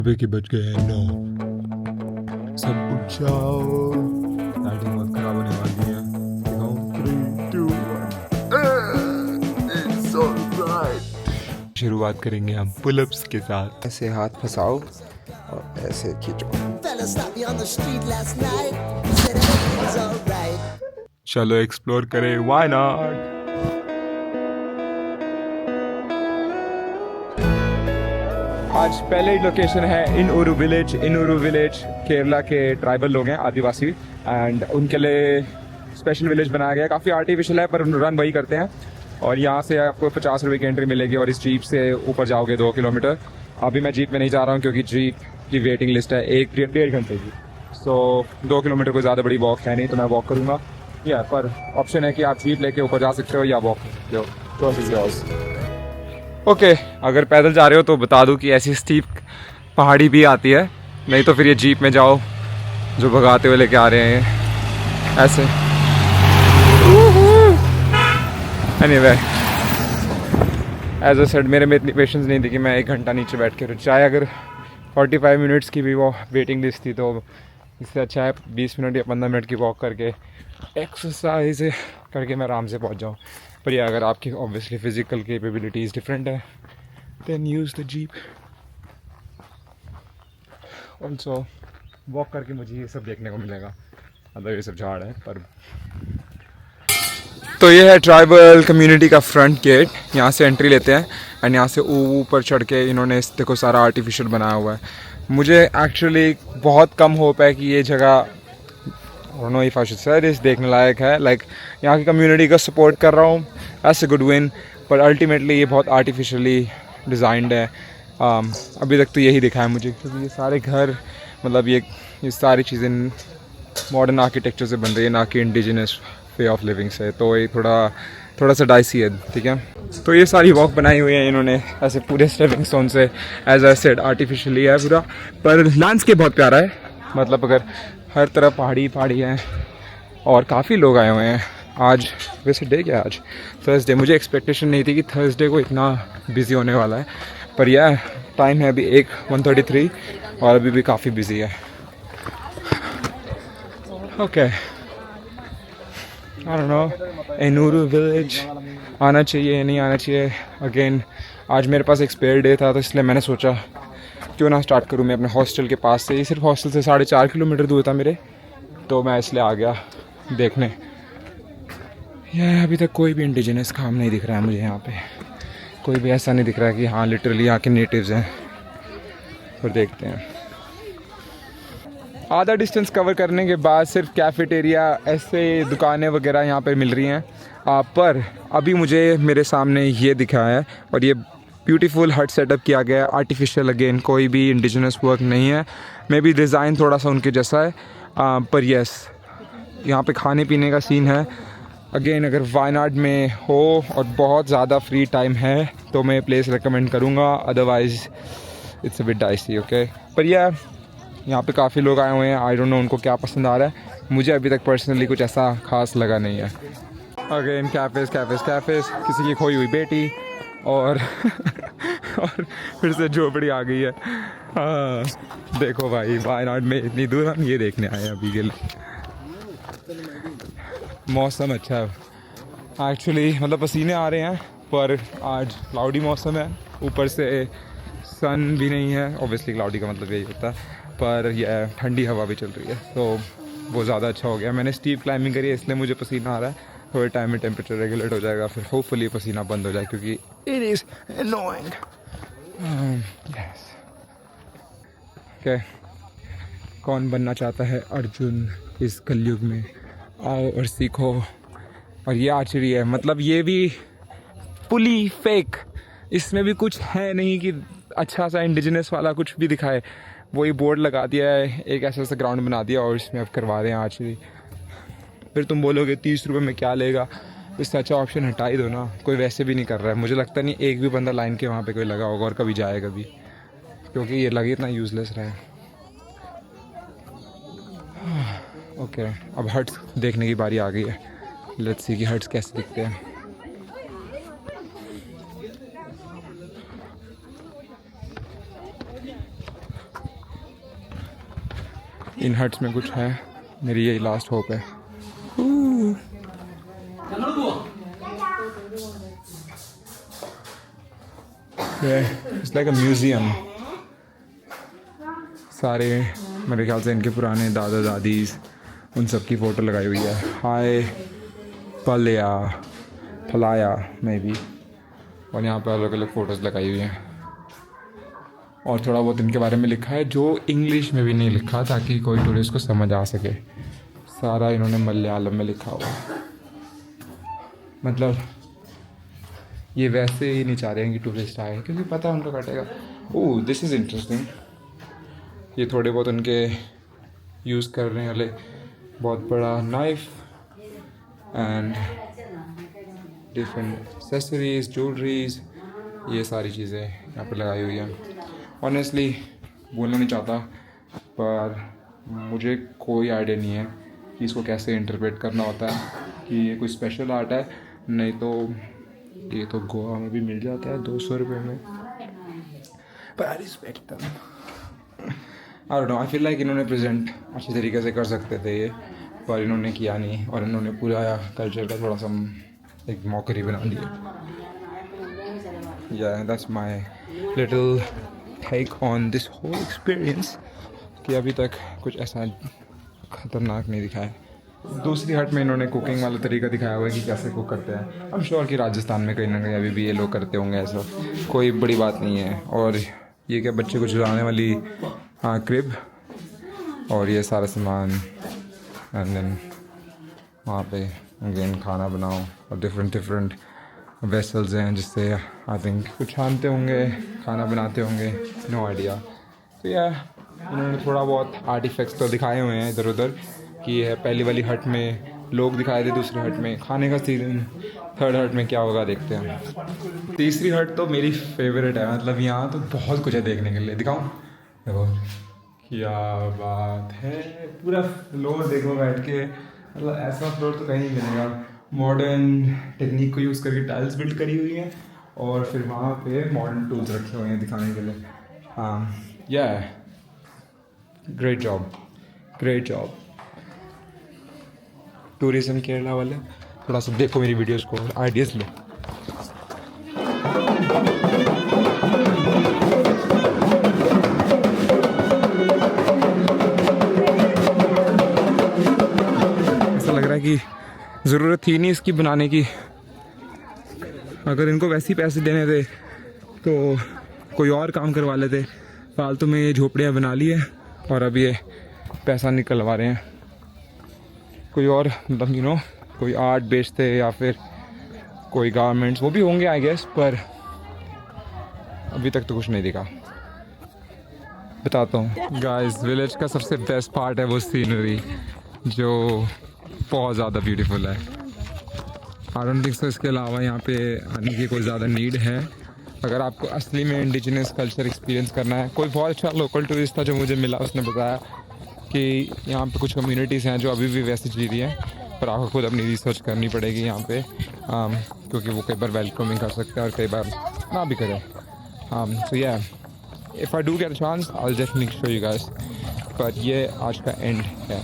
सुबह के बज गए हैं 9। सब उठ जाओ, लाइटिंग बहुत खराब होने वाली है। दिखाऊं? 3, 2, 1। It's alright। शुरुआत करेंगे हम पुलअप्स के साथ। ऐसे हाथ फंसाओ और ऐसे खींचो। चलो एक्सप्लोर करें, व्हाई नॉट। आज पहले लोकेशन है इनउरु विलेज केरला के ट्राइबल लोग हैं, आदिवासी, एंड उनके लिए स्पेशल विलेज बनाया गया है। काफ़ी आर्टिफिशियल है पर रन वही करते हैं। और यहाँ से आपको 50 रुपये की एंट्री मिलेगी और इस जीप से ऊपर जाओगे 2 किलोमीटर। अभी मैं जीप में नहीं जा रहा हूँ क्योंकि जीप की वेटिंग लिस्ट है 1-1.5 घंटे की। सो 2 किलोमीटर कोई ज़्यादा बड़ी वॉक है नहीं, तो मैं वॉक करूँगा। या पर ऑप्शन है कि आप जीप लेके ऊपर जा सकते हो या वॉक कर सकते हो। ओके, अगर पैदल जा रहे हो तो बता दूं कि ऐसी स्टीप पहाड़ी भी आती है, नहीं तो फिर ये जीप में जाओ जो भगाते हुए लेके आ रहे हैं ऐसे। एनीवे, एज अ सेड, मेरे में इतनी पेशेंस नहीं थी कि मैं 1 घंटा नीचे बैठ के चाहे अगर 45 मिनट्स की भी वो वेटिंग लिस्ट थी तो इससे अच्छा है 20 मिनट या 15 मिनट की वॉक करके एक्सरसाइज करके मैं आराम से पहुंच जाऊं। पर यह अगर आपकी ऑब्वियसली फिजिकल कैपेबिलिटीज़ डिफरेंट है then use the jeep. Also walk करके मुझे ये सब देखने को मिलेगा, मतलब ये सब झाड़ है पर। तो ये है ट्राइबल कम्युनिटी का फ्रंट गेट, यहाँ से एंट्री लेते हैं एंड यहाँ से ऊपर चढ़ के इन्होंने इस देखो सारा आर्टिफिशियल बनाया हुआ है। मुझे एक्चुअली बहुत कम होप है कि ये जगह know if I should say this देखने लायक है। लाइक यहाँ की कम्युनिटी का सपोर्ट कर रहा हूँ, दैट्स अ गुड विन, पर अल्टीमेटली ये बहुत आर्टिफिशियली डिज़ाइंड है। अभी तक तो यही दिखा है मुझे, क्योंकि ये सारे घर मतलब ये सारी चीज़ें मॉडर्न आर्किटेक्चर से बन रही है, ना कि इंडिजिनस वे ऑफ लिविंग से। तो ये थोड़ा सा डाइसी है, ठीक है। तो ये सारी वॉक बनाई हुई है इन्होंने ऐसे पूरे स्टेपिंग स्टोन से, एज आई सेड आर्टिफिशियली है पूरा, पर लैंडस्केप बहुत प्यारा है। मतलब अगर हर तरफ पहाड़ी है और काफ़ी लोग आए हुए हैं आज। वैसे डे क्या है आज? थर्सडे। मुझे एक्सपेक्टेशन नहीं थी कि थर्सडे को इतना बिजी होने वाला है, पर यह टाइम है अभी 1:33 और अभी भी काफ़ी बिजी है। ओके, आई डोंट नो इनउरु विलेज आना चाहिए या नहीं आना चाहिए। अगेन आज मेरे पास एक स्पेयर डे था तो इसलिए मैंने सोचा क्यों ना स्टार्ट करूँ मैं अपने हॉस्टल के पास से। ये सिर्फ हॉस्टल से 4.5 किलोमीटर दूर था मेरे, तो मैं इसलिए आ गया देखने। यह अभी तक कोई भी इंडिजिनस काम नहीं दिख रहा है मुझे यहाँ पे, कोई भी ऐसा नहीं दिख रहा है कि हाँ लिटरली यहाँ के नेटिव्स हैं। पर देखते हैं। आधा डिस्टेंस कवर करने के बाद सिर्फ कैफेटेरिया ऐसे दुकानें वगैरह यहाँ पे मिल रही हैं। पर अभी मुझे मेरे सामने ये दिखा है और ये ब्यूटीफुल हट सेटअप किया गया है, आर्टिफिशियल। अगेन कोई भी इंडिजिनस वर्क नहीं है, मे बी डिज़ाइन थोड़ा सा उनके जैसा है। पर यस, यहाँ पे खाने पीने का सीन है। अगेन अगर वायनाड में हो और बहुत ज़्यादा फ्री टाइम है तो मैं प्लेस रिकमेंड करूँगा, otherwise it's a bit dicey. Okay, पर यह यहाँ पे काफ़ी लोग आए हुए हैं, आई डोंट नो उनको क्या पसंद आ रहा है। मुझे अभी तक पर्सनली कुछ ऐसा खास लगा नहीं है। अगेन कैफ़ेज़, किसी की खोई हुई बेटी और और फिर से झोपड़ी आ गई है। देखो भाई, वायनाड में इतनी दूर हम ये देखने आए हैं अभी के लिए। मौसम अच्छा है एक्चुअली, मतलब पसीने आ रहे हैं, पर आज क्लाउडी मौसम है, ऊपर से सन भी नहीं है। ऑब्वियसली क्लाउडी का मतलब यही होता है, पर यह ठंडी हवा भी चल रही है तो वो ज़्यादा अच्छा हो गया। मैंने स्टीप क्लाइंबिंग करी है इसलिए मुझे पसीना आ रहा है। थोड़े टाइम में टेम्परेचर रेगुलेट हो जाएगा, फिर होपफुली पसीना बंद हो जाए, क्योंकि it is annoying. Yes, okay. कौन बनना चाहता है अर्जुन इस कलयुग में? आओ और सीखो। और ये आर्चरी है, मतलब ये भी पुली फेक, इसमें भी कुछ है नहीं कि अच्छा सा इंडिजिनस वाला कुछ भी दिखाए। वही बोर्ड लगा दिया है, एक ऐसा ग्राउंड बना दिया और इसमें अब करवा रहे हैं आर्चरी। फिर तुम बोलोगे 30 रुपये में क्या लेगा, इससे अच्छा ऑप्शन हटा ही दो ना। कोई वैसे भी नहीं कर रहा है, मुझे लगता नहीं एक भी बंदा लाइन के वहाँ पे कोई लगा होगा और कभी जाएगा भी, क्योंकि ये लगे इतना यूज़लेस रहा है। ओके, अब हट्स देखने की बारी आ गई है। लेट्स सी कि हट्स कैसे दिखते हैं। इन हट्स में कुछ है, मेरी यही लास्ट होप है। It's like a museum. सारे मेरे ख्याल से इनके पुराने दादा दादीज उन सब की फ़ोटो लगाई हुई है। हाय पलया फलाया मे बी, और यहाँ पर अलग अलग फ़ोटोज़ लगाई हुई हैं और थोड़ा बहुत इनके बारे में लिखा है जो इंग्लिश में भी नहीं लिखा ताकि कोई टूरिस्ट को समझ आ सके। सारा इन्होंने मलयालम में लिखा हुआ है। मतलब ये वैसे ही नहीं चाह रहे हैं कि टूरिस्ट आए क्योंकि पता है उनको कटेगा। Oh this is interesting. ये थोड़े बहुत उनके यूज़ कर रहे हैं वाले बहुत बड़ा knife and different accessories jewelleries, ये सारी चीज़ें यहाँ पर लगाई हुई हैं। ऑनेस्टली बोलना नहीं चाहता पर मुझे कोई आइडिया नहीं है कि इसको कैसे इंटरप्रेट करना होता है कि ये कोई स्पेशल आर्ट है, नहीं तो ये तो गोवा में भी मिल जाता है 200 रुपये में। पर I respect them. I don't no, I feel like इन्होंने प्रेजेंट अच्छी तरीके से कर सकते थे ये, पर इन्होंने किया नहीं और इन्होंने पूरा कल्चर का थोड़ा सा एक मॉकरी बना दिया। या that's my little take on this whole experience कि अभी तक कुछ ऐसा ख़तरनाक नहीं दिखा है। दूसरी हट में इन्होंने कुकिंग वाला तरीका दिखाया हुआ है कि कैसे कुक करते हैं। आई एम श्योर कि राजस्थान में कहीं ना कहीं अभी भी ये लोग करते होंगे, ऐसा कोई बड़ी बात नहीं है। और ये क्या बच्चे को झुलाने वाली क्रिब और ये सारा सामान एंड देन वहाँ पे अगेन खाना बनाओ और डिफरेंट वेसल्स हैं जिससे आई थिंक कुछ छानते होंगे, खाना बनाते होंगे, नो आइडिया। तो यार इन्होंने थोड़ा बहुत आर्टिफैक्ट्स तो दिखाए हुए हैं इधर उधर कि ये पहली वाली हट में लोग दिखाए थे, दूसरी हट में खाने का सीन, थर्ड हट में क्या होगा देखते हैं। तीसरी हट तो मेरी फेवरेट है। मतलब यहाँ तो बहुत कुछ है देखने के लिए। दिखाऊं? देखो क्या बात है, पूरा फ्लोर देखो बैठ के। मतलब ऐसा फ्लोर तो कहीं नहीं मिलेगा। मॉडर्न टेक्निक को यूज़ करके टाइल्स बिल्ड करी हुई हैं और फिर वहाँ पे मॉडर्न टूल्स रखे हुए हैं दिखाने के लिए। हाँ या great job, great job. Tourism Kerala वाले थोड़ा सा देखो मेरी वीडियोस को, आइडियाज़ लो। ऐसा लग रहा है कि ज़रूरत थी नहीं इसकी बनाने की। अगर इनको वैसे ही पैसे देने थे तो कोई और काम करवा लेते। फालतू में ये झोपड़ियाँ बना ली है और अब ये पैसा निकलवा रहे हैं। कोई और मतलब यू नो कोई आर्ट बेचते या फिर कोई गारमेंट्स, वो भी होंगे आई गेस, पर अभी तक तो कुछ नहीं दिखा। बताता हूँ गाइस, विलेज का सबसे बेस्ट पार्ट है वो सीनरी जो बहुत ज़्यादा ब्यूटीफुल है। आई डोंट थिंक सो इसके अलावा यहाँ पे आने की कोई ज़्यादा नीड है। अगर आपको असली में इंडिजिनस कल्चर एक्सपीरियंस करना है। कोई बहुत अच्छा लोकल टूरिस्ट था जो मुझे मिला, उसने बताया कि यहाँ पे कुछ कम्युनिटीज़ हैं जो अभी भी वैसे जी रही हैं, पर आपको खुद अपनी रिसर्च करनी पड़ेगी यहाँ पे, क्योंकि वो कई बार वेलकमिंग कर सकते हैं और कई बार ना भी करें। सो या if I do get a chance I will definitely show you guys. But ये आज का एंड है।